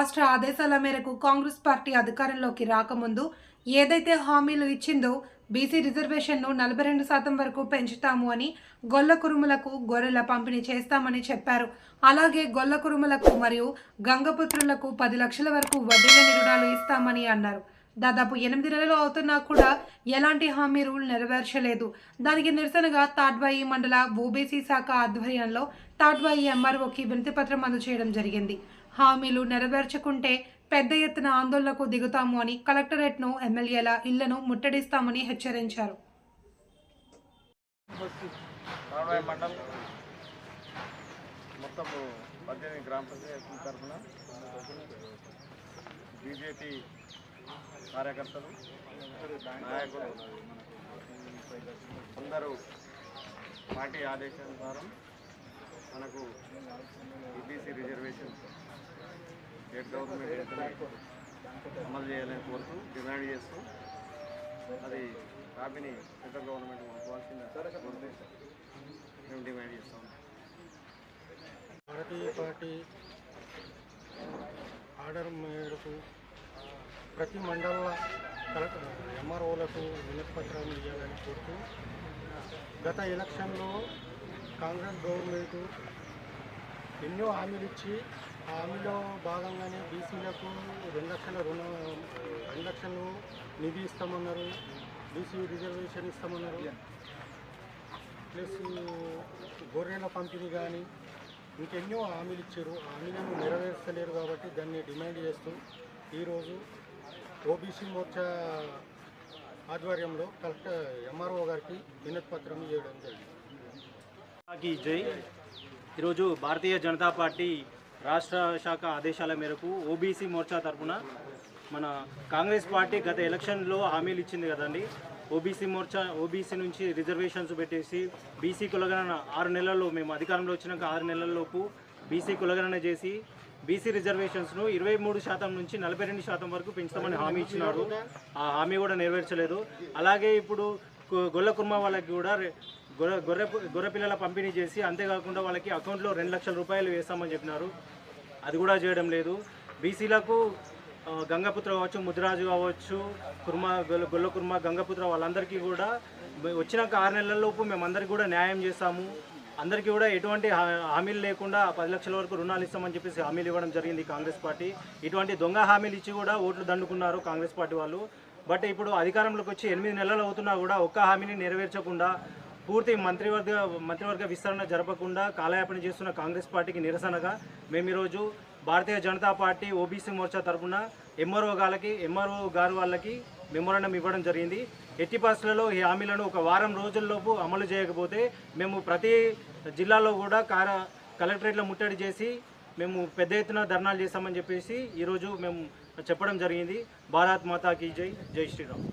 రాష్ట్ర ఆదేశాల మేరకు కాంగ్రెస్ పార్టీ అధికారంలోకి రాకముందు ఏదైతే హామీలు ఇచ్చిందో బీసీ రిజర్వేషన్ను 42% వరకు పెంచుతాము అని, గొల్ల కురుములకు గొర్రెల పంపిణీ చేస్తామని చెప్పారు. అలాగే గొల్ల కురుములకు మరియు గంగపుత్రులకు 10 లక్షల వరకు వడ్డీ లేని రుణాలు ఇస్తామని అన్నారు. దాదాపు 8 నెలలు అవుతున్నా కూడా ఎలాంటి హామీ రూల్ నెరవేర్చలేదు. దానికి నిరసనగా తాడ్వాయి మండల ఓబీసీ శాఖ ఆధ్వర్యంలో తాడ్వాయి ఎంఆర్ఓకి వినతిపత్రం అందజేయడం జరిగింది. హామీలు నెరవేర్చకుంటే పెద్ద ఎత్తున ఆందోళనకు దిగుతాము అని, కలెక్టరేట్ను, ఎమ్మెల్యేల ఇళ్లను ముట్టడిస్తామని హెచ్చరించారు. బీజేపీ కార్యకర్తలు, నాయకులు అందరూ పార్టీ ఆదేశానుసారం మనకు ఈబీసీ రిజర్వేషన్ స్టేట్ గవర్నమెంట్ అమలు చేయాలని కోరుతూ డిమాండ్ చేస్తూ అది కాపీని సెంట్రల్ గవర్నమెంట్ పంపవలసింది కోరుతూ మేము డిమాండ్ చేస్తాం. భారతీయ పార్టీ ఆర్డర్ మేరకు ప్రతి మండల ఎంఆర్ఓలకు వినతిపత్రాలు ఇవ్వాలని కోరుతూ గత ఎలక్షన్లో కాంగ్రెస్ గవర్నమెంట్ ఎన్నో హామీలు ఇచ్చి ఆ హామీలో భాగంగానే బీసీలకు 2 లక్షలు నిధి ఇస్తామన్నారు, బీసీ రిజర్వేషన్ ఇస్తామన్నారు, ప్లస్ గొర్రెల పంపిణీ కానీ ఇంకెన్నో హామీలు ఇచ్చారు. హామీలను నెరవేర్చలేరు కాబట్టి దాన్ని డిమాండ్ చేస్తూ ఈరోజు ఓబీసీ మోర్చా ఆధ్వర్యంలో కలెక్టర్ ఎంఆర్ఓ గారికి వినతిపత్రం ఇవ్వడం జరిగింది. జై. ఈరోజు భారతీయ జనతా పార్టీ రాష్ట్ర శాఖ ఆదేశాల మేరకు ఓబీసీ మోర్చా తరఫున మన కాంగ్రెస్ పార్టీ గత ఎలక్షన్లో హామీలు ఇచ్చింది కదండి. ఓబీసీ నుంచి రిజర్వేషన్స్ పెట్టేసి బీసీ కులగణన 6 నెలల్లో, మేము అధికారంలో వచ్చినాక 6 నెలల్లోపు బీసీ కులగణన చేసి బీసీ రిజర్వేషన్స్ను 23% నుంచి 42% వరకు పెంచుతామని హామీ ఇచ్చినారు. ఆ హామీ కూడా నెరవేర్చలేదు. అలాగే ఇప్పుడు గొల్ల కుర్మ వాళ్ళకి కూడా గొర్రె పిల్లల పంపిణీ చేసి, అంతేకాకుండా వాళ్ళకి అకౌంట్లో 2 లక్షల రూపాయలు వేస్తామని చెప్పినారు. అది కూడా చేయడం లేదు. బీసీలకు గంగపుత్ర కావచ్చు, ముద్రాజు కావచ్చు, గొల్ల కుర్మ, గంగపుత్ర వాళ్ళందరికీ కూడా వచ్చినాక 6 నెలలలోపు మేమందరికీ కూడా న్యాయం చేస్తాము, అందరికీ కూడా ఎటువంటి హామీలు లేకుండా 10 లక్షల వరకు రుణాలు ఇస్తామని చెప్పేసి హామీలు ఇవ్వడం జరిగింది కాంగ్రెస్ పార్టీ. ఇటువంటి దొంగ హామీలు ఇచ్చి కూడా ఓట్లు దండుకున్నారు కాంగ్రెస్ పార్టీ వాళ్ళు. బట్ ఇప్పుడు అధికారంలోకి వచ్చి 8 నెలలు అవుతున్నా కూడా ఒక్క హామీని నెరవేర్చకుండా, పూర్తి మంత్రివర్గ విస్తరణ జరపకుండా కాలయాపన చేస్తున్న కాంగ్రెస్ పార్టీకి నిరసనగా మేము ఈరోజు భారతీయ జనతా పార్టీ ఓబీసీ మోర్చా తరఫున ఎంఆర్ఓ గారు వాళ్ళకి మెమోరాండం ఇవ్వడం జరిగింది. ఎట్టి పరిస్థితులలో ఈ హామీలను ఒక వారం రోజుల్లోపు అమలు చేయకపోతే మేము ప్రతి జిల్లాలో కూడా కలెక్టరేట్లో ముట్టడి చేసి మేము పెద్ద ఎత్తున ధర్నాలు చేస్తామని చెప్పేసి ఈరోజు మేము చెప్పడం జరిగింది. భారత్ మాతా కీ జై. జై శ్రీరామ్.